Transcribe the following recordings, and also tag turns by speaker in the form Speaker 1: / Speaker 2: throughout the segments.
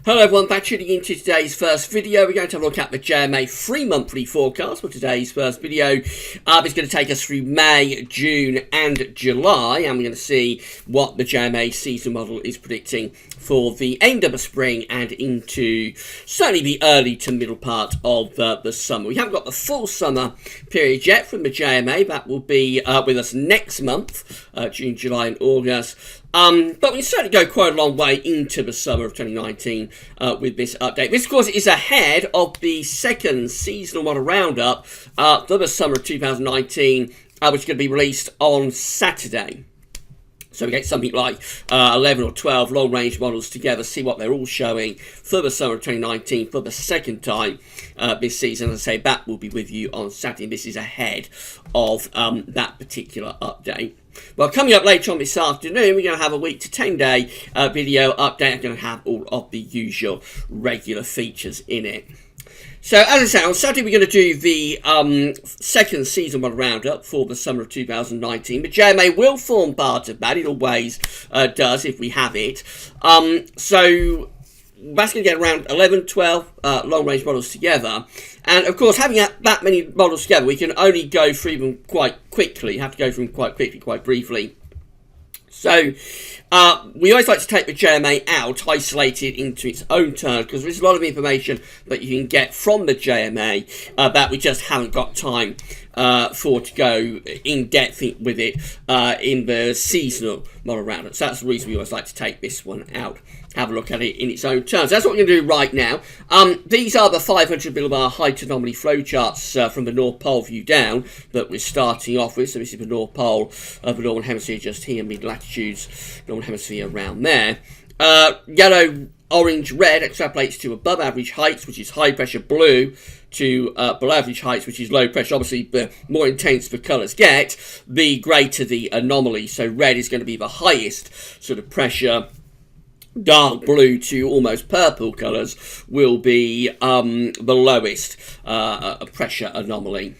Speaker 1: Hello everyone, back tuning into today's first video. We're going to have a look at the JMA 3-monthly forecast for today's first video. It's going to take us through May, June and July, and we're going to see what the JMA Seasonal model is predicting for the end of the spring and into certainly the early to middle part of the summer. We haven't got the full summer period yet from the JMA. That will be with us next month, June, July and August. But we certainly go quite a long way into the summer of 2019 with this update. This, of course, is ahead of the second seasonal model roundup for the summer of 2019, which is going to be released on Saturday. So we get something like 11 or 12 long-range models together, see what they're all showing for the summer of 2019 for the second time this season. As I say, that will be with you on Saturday. This is ahead of that particular update. Well, coming up later on this afternoon, we're going to have a week to 10-day video update. I'm going to have all of the usual regular features in it. So, as I say, on Saturday we're going to do the second season model roundup for the summer of 2019. The JMA will form part of that. It always does if we have it. So that's going to get around 11, 12 long-range models together. And, of course, having that many models together, we can only go through them quite quickly. Have to go through them quite quickly, quite briefly. So, we always like to take the JMA out, isolate it into its own turn, because there's a lot of information that you can get from the JMA that we just haven't got time for to go in depth with it in the seasonal model roundup. So that's the reason we always like to take this one out. Have a look at it in its own terms. That's what we're going to do right now. These are the 500 millibar height anomaly flowcharts from the North Pole view down that we're starting off with. So this is the North Pole of the Northern Hemisphere just here, mid-latitudes, Northern Hemisphere around there. Yellow, orange, red extrapolates to above average heights, which is high pressure. Blue to below average heights, which is low pressure. Obviously, the more intense the colours get, the greater the anomaly. So red is going to be the highest sort of pressure. Dark blue to almost purple colours will be the lowest pressure anomaly.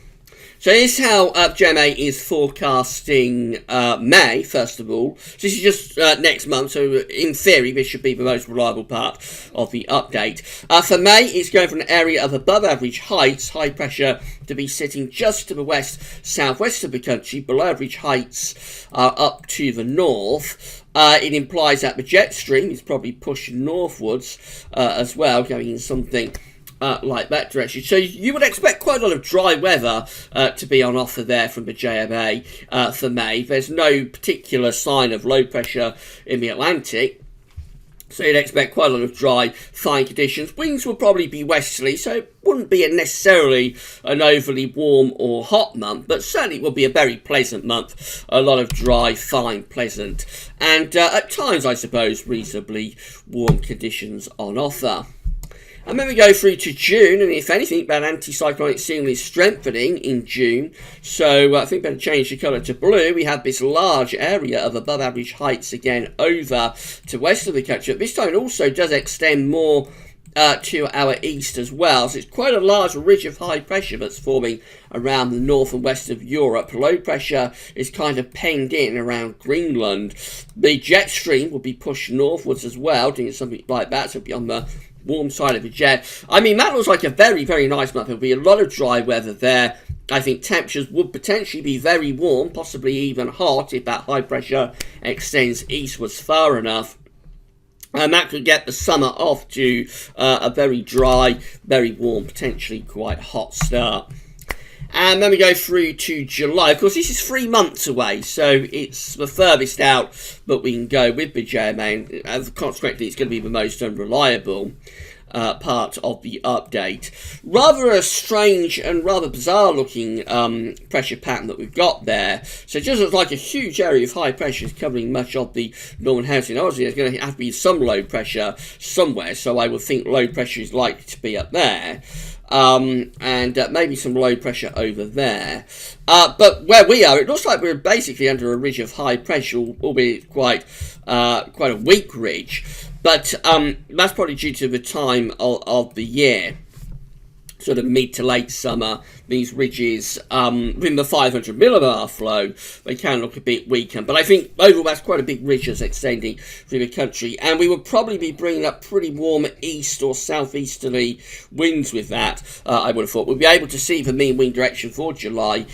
Speaker 1: So here's how JMA is forecasting May, first of all. So this is just next month, so in theory this should be the most reliable part of the update. For May, it's going from an area of above average heights, high pressure, to be sitting just to the west-southwest of the country, below average heights up to the north. It implies that the jet stream is probably pushing northwards as well, going in something like that direction. So you would expect quite a lot of dry weather to be on offer there from the JMA for May. There's no particular sign of low pressure in the Atlantic. So you'd expect quite a lot of dry, fine conditions. Winds will probably be westerly, so it wouldn't be necessarily an overly warm or hot month, but certainly it will be a very pleasant month. A lot of dry, fine, pleasant, and at times, I suppose, reasonably warm conditions on offer. And then we go through to June, and if anything, that anticyclonic signal is strengthening in June. So I think better change the colour to blue. We have this large area of above average heights again over to west of the country. This time it also does extend more to our east as well. So it's quite a large ridge of high pressure that's forming around the north and west of Europe. Low pressure is kind of penned in around Greenland. The jet stream will be pushed northwards as well, doing something like that. So it'll be on the warm side of the jet. I mean, that looks like a very, very nice month. There'll be a lot of dry weather there. I think temperatures would potentially be very warm, possibly even hot, if that high pressure extends eastwards far enough. And that could get the summer off to a very dry, very warm, potentially quite hot start. And then we go through to July. Of course, this is 3 months away, so it's the furthest out that we can go with the JMA, and consequently it's going to be the most unreliable part of the update. Rather a strange and rather bizarre looking pressure pattern that we've got there. So it just looks like a huge area of high pressure is covering much of the Northern Hemisphere. Obviously there's going to have to be some low pressure somewhere, so I would think low pressure is likely to be up there. And maybe some low pressure over there. But where we are, it looks like we're basically under a ridge of high pressure, albeit quite a weak ridge. But that's probably due to the time of the year. Sort of mid to late summer, these ridges within the 500 millibar flow, they can look a bit weaker. But I think overall that's quite a big ridge that's extending through the country, and we would probably be bringing up pretty warm east or southeasterly winds with that. I would have thought we'll be able to see the mean wind direction for July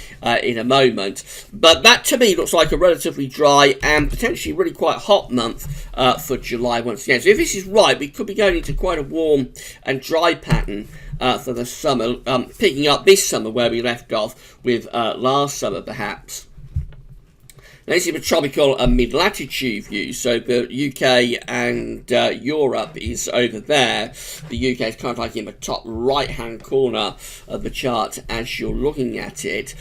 Speaker 1: in a moment. But that to me looks like a relatively dry and potentially really quite hot month for July once again. So if this is right, we could be going into quite a warm and dry pattern for the summer, picking up this summer where we left off with last summer perhaps. Now this is a tropical and mid-latitude view, so the UK and Europe is over there. The UK is kind of like in the top right-hand corner of the chart as you're looking at it.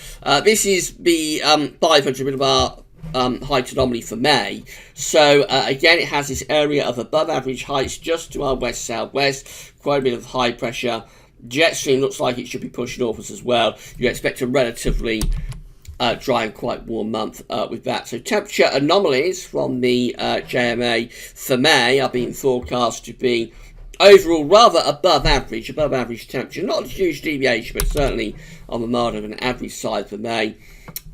Speaker 1: This is the 500 millibar height anomaly for May. So again, it has this area of above average heights just to our west-southwest, quite a bit of high pressure. Jet stream looks like it should be pushing northwards as well. You expect a relatively dry and quite warm month with that. So temperature anomalies from the JMA for May are being forecast to be overall rather above average temperature. Not a huge deviation, but certainly on the milder than average side for May.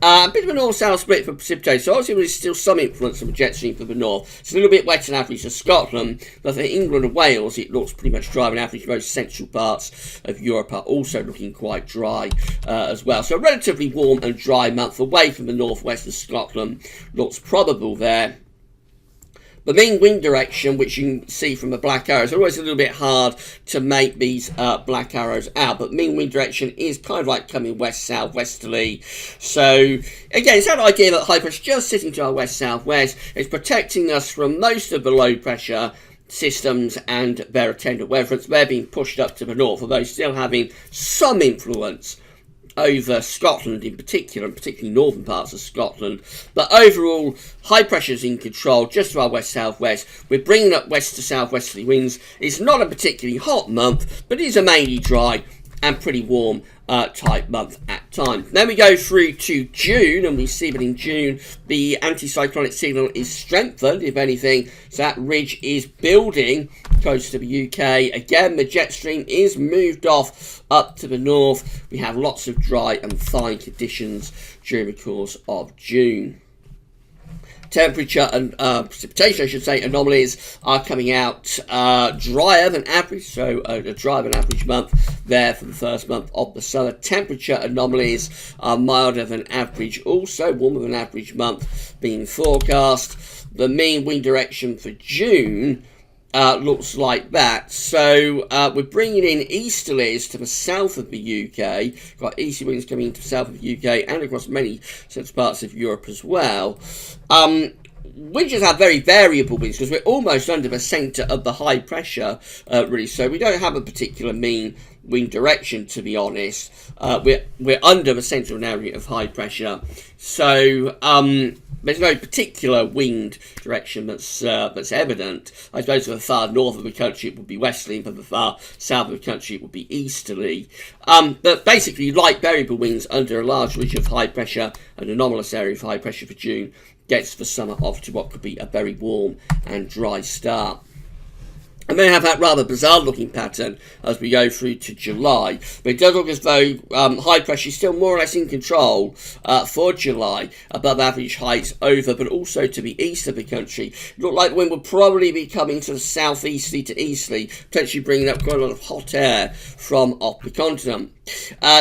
Speaker 1: A bit of a north-south split for precipitation, so obviously there's still some influence of a jet stream from the north. It's a little bit wetter than average for Scotland, but for England and Wales it looks pretty much dry on average. Most central parts of Europe are also looking quite dry as well. So a relatively warm and dry month away from the northwest of Scotland looks probable there. The mean wind direction, which you can see from the black arrows, are always a little bit hard to make these black arrows out, but mean wind direction is kind of like coming west-south-westerly. So, again, it's that idea that high pressure just sitting to our west-southwest is protecting us from most of the low pressure systems and their attendant weather fronts. They're being pushed up to the north, although still having some influence over Scotland in particular, and particularly northern parts of Scotland. But overall, high pressure's in control just to our west-southwest. We're bringing up west to southwesterly winds. It's not a particularly hot month, but it is a mainly dry and pretty warm type month at times. Then we go through to June, and we see that in June the anticyclonic signal is strengthened, if anything, so that ridge is building close to the UK. Again, the jet stream is moved off up to the north. We have lots of dry and fine conditions during the course of June. Temperature and precipitation, I should say, anomalies are coming out drier than average, so a drier than average month there for the first month of the summer. Temperature anomalies are milder than average, also warmer than average month being forecast. The mean wind direction for June looks like that. So we're bringing in easterlies to the south of the UK. Got easterly winds coming into the south of the UK and across many central parts of Europe as well. We just have very variable winds because we're almost under the centre of the high pressure, really. So we don't have a particular mean wind direction, to be honest. We're under the centre of an area of high pressure. So there's no particular wind direction that's evident. I suppose for the far north of the country it would be westerly, and for the far south of the country it would be easterly. But basically light variable winds under a large ridge of high pressure, an anomalous area of high pressure for June, gets the summer off to what could be a very warm and dry start. And then have that rather bizarre looking pattern as we go through to July. But it does look as though high pressure is still more or less in control for July, above average heights over, but also to the east of the country. It looked like the wind will probably be coming to the southeasterly to easterly, potentially bringing up quite a lot of hot air from off the continent.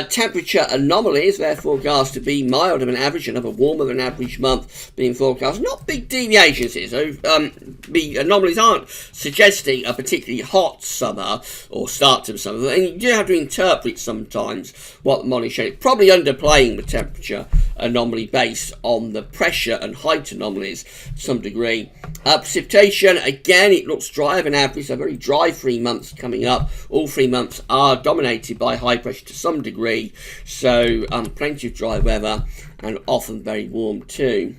Speaker 1: Temperature anomalies, they're forecast to be milder than average, another warmer than average month being forecast. Not big deviations here, so the anomalies aren't suggesting a particularly hot summer or start to the summer, and you do have to interpret sometimes what the model is showing. Probably underplaying the temperature anomaly based on the pressure and height anomalies to some degree. Precipitation, again, it looks drier than average, so very dry 3 months coming up. All 3 months are dominated by high pressure to some degree, so plenty of dry weather and often very warm too.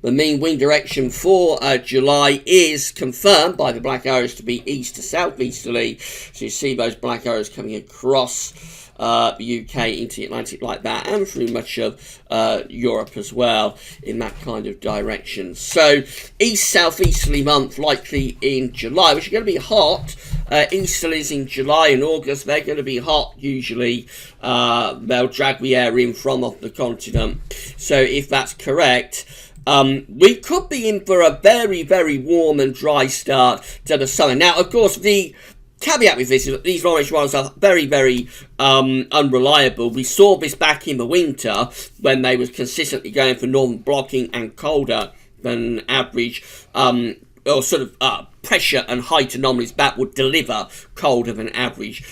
Speaker 1: The mean wind direction for July is confirmed by the black arrows to be east to southeasterly. So you see those black arrows coming across the UK into the Atlantic like that, and through much of Europe as well in that kind of direction. So east southeasterly month likely in July, which is going to be hot. Easterlies in July and August, they're going to be hot usually. They'll drag the air in from off the continent. So if that's correct, we could be in for a very, very warm and dry start to the summer. Now, of course, the caveat with this is that these long-range models are very, very unreliable. We saw this back in the winter when they was consistently going for northern blocking and colder than average, or sort of pressure and height anomalies that would deliver colder than average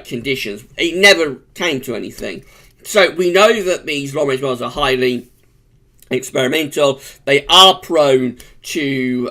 Speaker 1: conditions. It never came to anything. So we know that these long-range models are highly experimental. They are prone to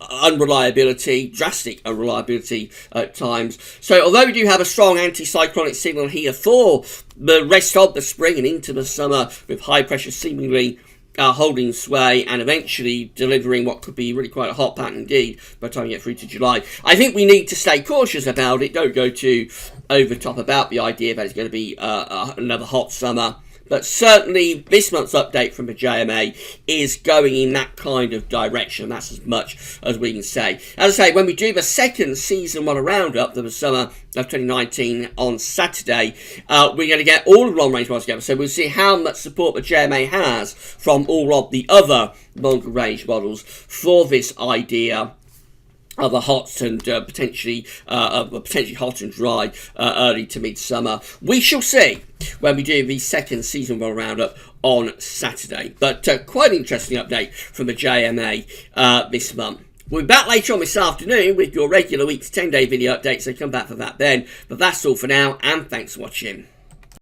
Speaker 1: unreliability, drastic unreliability at times. So although we do have a strong anticyclonic signal here for the rest of the spring and into the summer, with high pressure seemingly holding sway and eventually delivering what could be really quite a hot pattern indeed by the time you get through to July, I think we need to stay cautious about it. Don't go too over top about the idea that it's going to be another hot summer. But certainly this month's update from the JMA is going in that kind of direction. That's as much as we can say. As I say, when we do the second season-one roundup of the summer of 2019 on Saturday, we're going to get all of long-range models together. So we'll see how much support the JMA has from all of the other longer-range models for this idea of a hot and potentially hot and dry early to midsummer. We shall see when we do the second season one roundup on Saturday. But quite an interesting update from the JMA this month. We'll be back later on this afternoon with your regular week's 10-day video update, so come back for that then. But that's all for now, and thanks for watching.